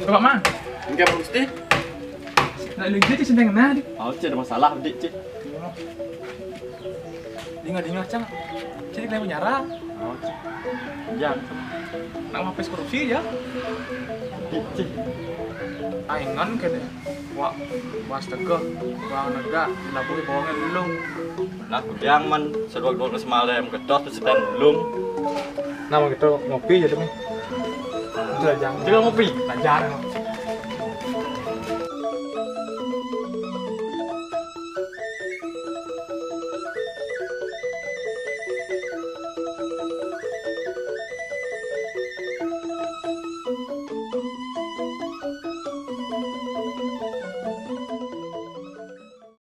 Coba mah. Enggak mesti. Nak lagi tu senang nah. Oh, cik ada masalah dik cik. Dengar cang. Jadi kena penjara. Oh, cik. Jangan. Nak ngapis korupsi ya. Dik cik. Aingan kene. Wah, astaga. Wah naga, labu bohongnya belum. Nah, yang man sedok-dok semalam kedot sedan belum. Nama kita ngopi jadi nih. Belajar. Juga ngopi. Belajar.